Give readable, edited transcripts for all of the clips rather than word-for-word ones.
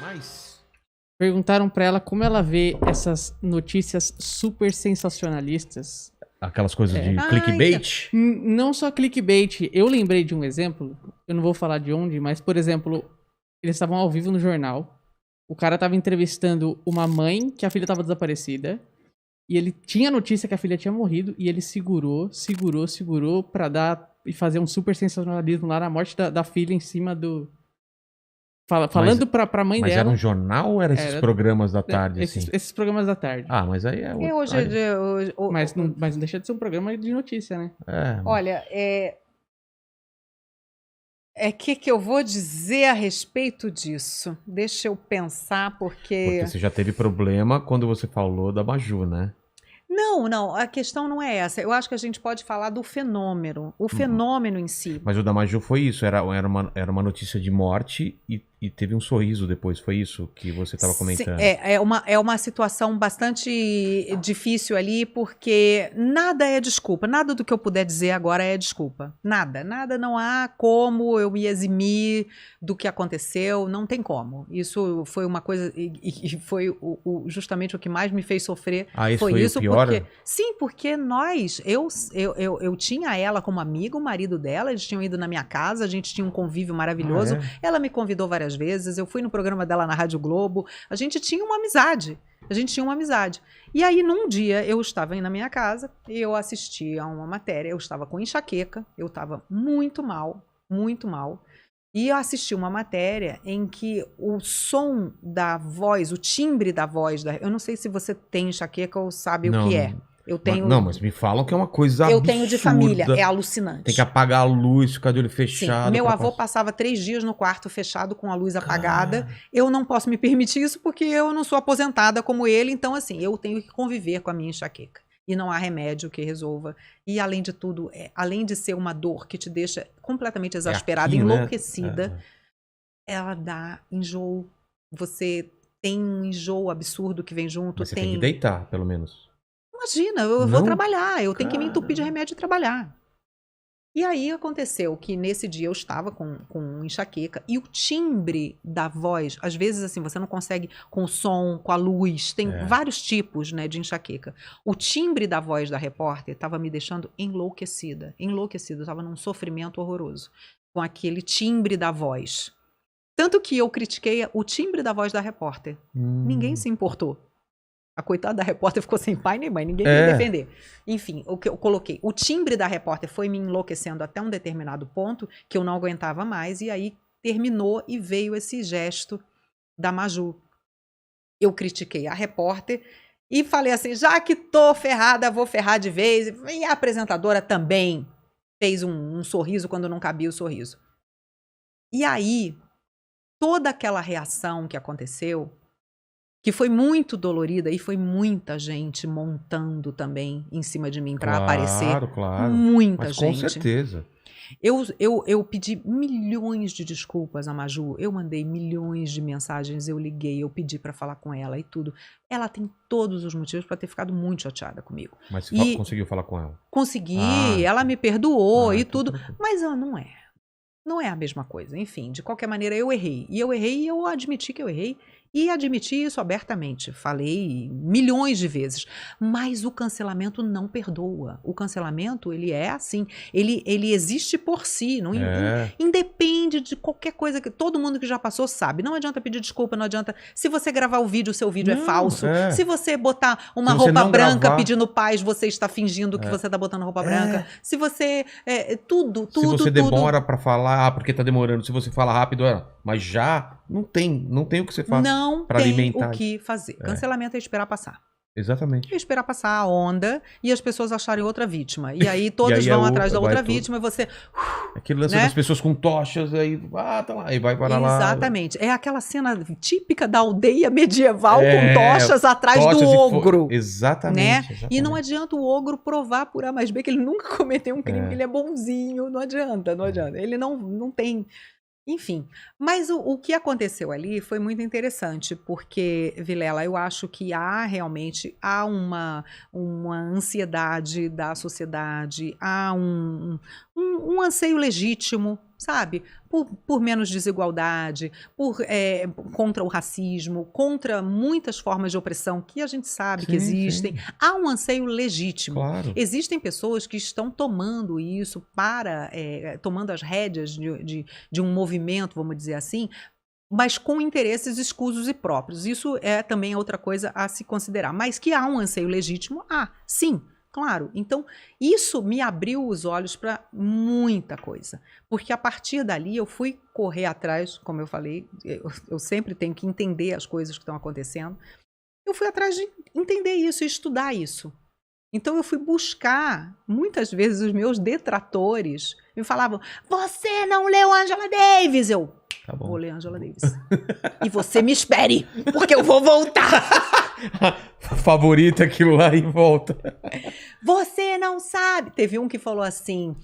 Mas... Perguntaram pra ela como ela vê essas notícias super sensacionalistas. Aquelas coisas de clickbait? Não só clickbait. Eu lembrei de um exemplo, eu não vou falar de onde, mas, por exemplo, eles estavam ao vivo no jornal. O cara tava entrevistando uma mãe que a filha tava desaparecida. E ele tinha notícia que a filha tinha morrido. E ele segurou pra dar e fazer um super sensacionalismo lá na morte da filha em cima do... Falando pra mãe dela. Mas era um jornal ou eram esses programas da tarde, assim? Esses programas da tarde. Ah, mas aí é... Mas não deixa de ser um programa de notícia, né? Olha, que eu vou dizer a respeito disso? Deixa eu pensar, Porque você já teve problema quando você falou da Maju, né? Não, a questão não é essa. Eu acho que a gente pode falar do fenômeno, o fenômeno em si. Mas o da Maju foi isso, era uma notícia de morte e teve um sorriso depois, foi isso que você estava comentando? É uma situação bastante difícil ali, porque nada é desculpa, nada do que eu puder dizer agora é desculpa. Nada, não há como eu me eximir do que aconteceu, não tem como. Isso foi uma coisa, e foi justamente o que mais me fez sofrer. Foi isso, o pior? Porque eu tinha ela como amiga, o marido dela, eles tinham ido na minha casa, a gente tinha um convívio maravilhoso, ela me convidou várias vezes, eu fui no programa dela na Rádio Globo, a gente tinha uma amizade. E aí, num dia, eu estava aí na minha casa e eu assisti a uma matéria, eu estava com enxaqueca, eu estava muito mal, e eu assisti uma matéria em que o som da voz, o timbre da voz, eu não sei se você tem enxaqueca ou sabe o que é. Eu tenho. Não, mas me falam que é uma coisa absurda. Eu tenho de família, é alucinante. Tem que apagar a luz, ficar de olho fechado. Sim, meu avô passava 3 dias no quarto fechado com a luz apagada. Eu não posso me permitir isso porque eu não sou aposentada como ele. Então, assim, eu tenho que conviver com a minha enxaqueca. E não há remédio que resolva. E, além de tudo, além de ser uma dor que te deixa completamente exasperada, enlouquecida, né? Ela dá enjoo. Você tem um enjoo absurdo que vem junto. Mas você tem que deitar, pelo menos. Imagina, eu vou trabalhar, eu tenho que me entupir de remédio e trabalhar. E aí aconteceu que nesse dia eu estava com enxaqueca e o timbre da voz, às vezes assim, você não consegue com o som, com a luz, tem vários tipos, né, de enxaqueca. O timbre da voz da repórter estava me deixando enlouquecida, eu estava num sofrimento horroroso com aquele timbre da voz. Tanto que eu critiquei o timbre da voz da repórter. Ninguém se importou. A coitada da repórter ficou sem pai nem mãe, ninguém veio defender. Enfim, o que eu coloquei, o timbre da repórter foi me enlouquecendo até um determinado ponto, que eu não aguentava mais, e aí terminou e veio esse gesto da Maju. Eu critiquei a repórter e falei assim, já que tô ferrada, vou ferrar de vez. E a apresentadora também fez um sorriso quando não cabia o sorriso. E aí, toda aquela reação que aconteceu, que foi muito dolorida e foi muita gente montando também em cima de mim para aparecer. Claro. Muita Mas gente. Com certeza. Eu pedi milhões de desculpas a Maju, eu mandei milhões de mensagens, eu liguei, eu pedi para falar com ela e tudo. Ela tem todos os motivos para ter ficado muito chateada comigo. Mas você conseguiu falar com ela? Consegui, ela me perdoou e tudo, mas ela não é. Não é a mesma coisa. Enfim, de qualquer maneira, eu errei. E eu admiti que eu errei. E admiti isso abertamente. Falei milhões de vezes. Mas o cancelamento não perdoa. O cancelamento, ele é assim. Ele existe por si. Não independe de qualquer coisa que todo mundo que já passou sabe. Não adianta pedir desculpa, não adianta. Se você gravar o vídeo, o seu vídeo é falso. Se você botar uma roupa branca pedindo paz, você está fingindo que você está botando roupa branca. Se você... tudo. Se você demora para falar, porque tá demorando. Se você fala rápido, mas já não tem o que você faça. Não tem o que fazer. Cancelamento é esperar passar. Exatamente. É esperar passar a onda e as pessoas acharem outra vítima. E aí todas vão atrás da outra vítima e você... Aquele lance das pessoas com tochas, aí tá lá, e vai para lá. Exatamente. É aquela cena típica da aldeia medieval com tochas atrás do ogro. Exatamente, né? Exatamente. E não adianta o ogro provar por A mais B que ele nunca cometeu um crime, que ele é bonzinho. Não adianta. Ele não tem... Enfim, mas o que aconteceu ali foi muito interessante, porque, Vilela, eu acho que realmente uma ansiedade da sociedade, há um anseio legítimo sabe? Por menos desigualdade, contra o racismo, contra muitas formas de opressão que a gente sabe que existem. Sim. Há um anseio legítimo. Claro. Existem pessoas que estão tomando isso tomando as rédeas de um movimento, vamos dizer assim, mas com interesses escusos e próprios. Isso é também outra coisa a se considerar. Mas que há um anseio legítimo, sim. Claro, então isso me abriu os olhos para muita coisa, porque a partir dali eu fui correr atrás, como eu falei, eu sempre tenho que entender as coisas que estão acontecendo, eu fui atrás de entender isso e estudar isso. Então eu fui buscar, muitas vezes os meus detratores me falavam, você não leu Angela Davis, tá bom. Vou ler Angela Davis. E você me espere, porque eu vou voltar. Favorita aquilo lá e volta. Você não sabe. Teve um que falou assim,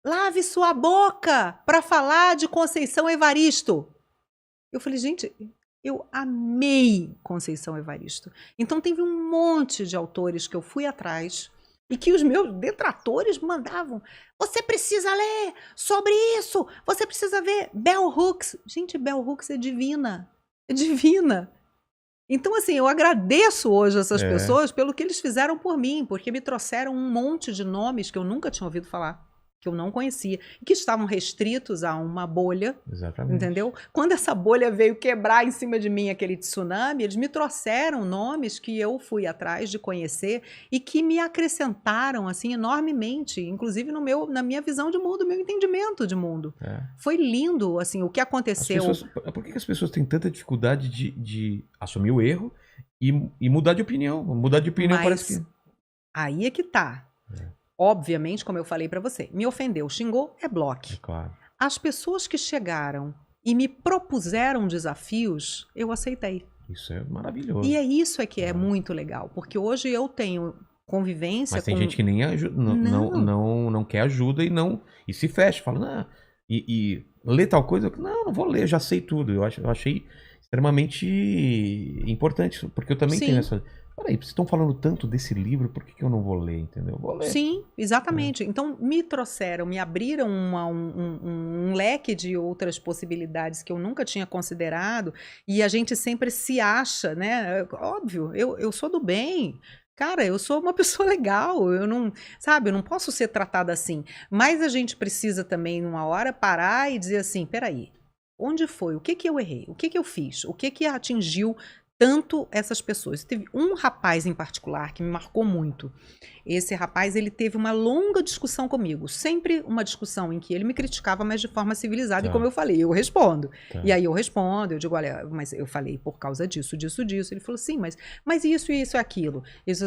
lave sua boca para falar de Conceição Evaristo. Eu falei, gente, eu amei Conceição Evaristo. Então teve um monte de autores que eu fui atrás e que os meus detratores mandavam. Você precisa ler sobre isso. Você precisa ver Bell Hooks. Gente, Bell Hooks é divina. É divina. Então, assim, eu agradeço hoje essas pessoas pelo que eles fizeram por mim, porque me trouxeram um monte de nomes que eu nunca tinha ouvido falar, que eu não conhecia, e que estavam restritos a uma bolha. Exatamente. Entendeu? Quando essa bolha veio quebrar em cima de mim aquele tsunami, eles me trouxeram nomes que eu fui atrás de conhecer e que me acrescentaram, assim, enormemente, inclusive na minha visão de mundo, meu entendimento de mundo. Foi lindo, assim, o que aconteceu. Por que as pessoas têm tanta dificuldade de assumir o erro e mudar de opinião? Mudar de opinião parece que... Aí é que tá. Obviamente, como eu falei pra você, me ofendeu, xingou, é bloque. Claro. As pessoas que chegaram e me propuseram desafios, eu aceitei. Isso é maravilhoso. E é isso que é muito legal, porque hoje eu tenho convivência Mas tem gente que nem ajuda, não quer ajuda e se fecha, fala, e lê tal coisa, não vou ler, já sei tudo. Eu achei extremamente importante, porque eu também tenho essa... Peraí, vocês estão falando tanto desse livro, por que eu não vou ler, entendeu? Vou ler. Sim, exatamente. Então, me trouxeram, me abriram um leque de outras possibilidades que eu nunca tinha considerado, e a gente sempre se acha, né? Óbvio, eu sou do bem. Cara, eu sou uma pessoa legal, eu não posso ser tratada assim. Mas a gente precisa também, numa hora, parar e dizer assim, peraí, onde foi? O que eu errei? O que eu fiz? O que atingiu tanto essas pessoas? Teve um rapaz em particular que me marcou muito. Esse rapaz, ele teve uma longa discussão comigo. Sempre uma discussão em que ele me criticava, mas de forma civilizada. E como eu falei, eu respondo. E aí eu respondo, eu digo, olha, mas eu falei por causa disso. Ele falou, sim, mas isso e isso é aquilo. Isso,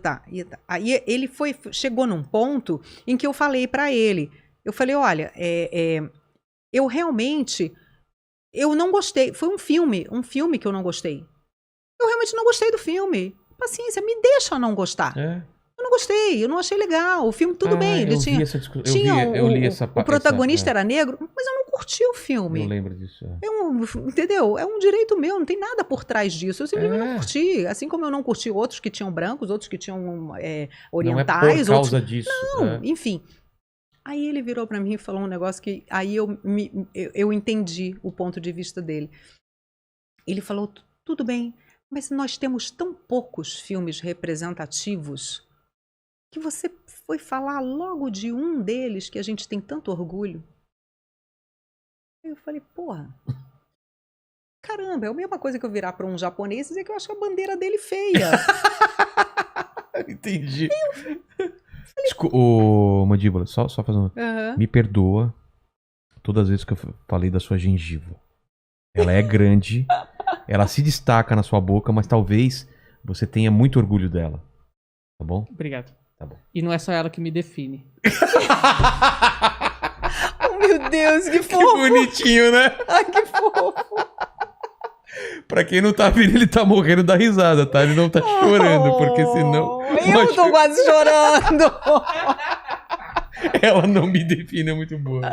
tá. Aí ele chegou num ponto em que eu falei pra ele. Eu falei, olha, eu realmente... Eu não gostei. Foi um filme que eu não gostei. Eu realmente não gostei do filme. Paciência, me deixa não gostar. Eu não gostei, eu não achei legal. O filme, tudo bem. Ele tinha, eu li essa parte. O protagonista era negro, mas eu não curti o filme. Eu lembro disso. Entendeu? É um direito meu, não tem nada por trás disso. Eu simplesmente não curti. Assim como eu não curti outros que tinham brancos, outros que tinham orientais. Não é por causa disso. Não, enfim. Aí ele virou pra mim e falou um negócio que aí eu entendi o ponto de vista dele. Ele falou, tudo bem, mas nós temos tão poucos filmes representativos que você foi falar logo de um deles que a gente tem tanto orgulho. Aí eu falei, porra, caramba, é a mesma coisa que eu virar para um japonês e dizer que eu acho a bandeira dele feia. Entendi. Ô, Mandíbula, só fazendo... Me perdoa todas as vezes que eu falei da sua gengiva. Ela é grande, ela se destaca na sua boca, mas talvez você tenha muito orgulho dela. Tá bom? Obrigado. Tá bom. E não é só ela que me define. Oh, meu Deus, que fofo! Que bonitinho, né? Ai, que fofo! Pra quem não tá vendo, ele tá morrendo da risada, tá? Ele não tá chorando, porque senão... Eu tô quase chorando! Ela não me define, é muito boa.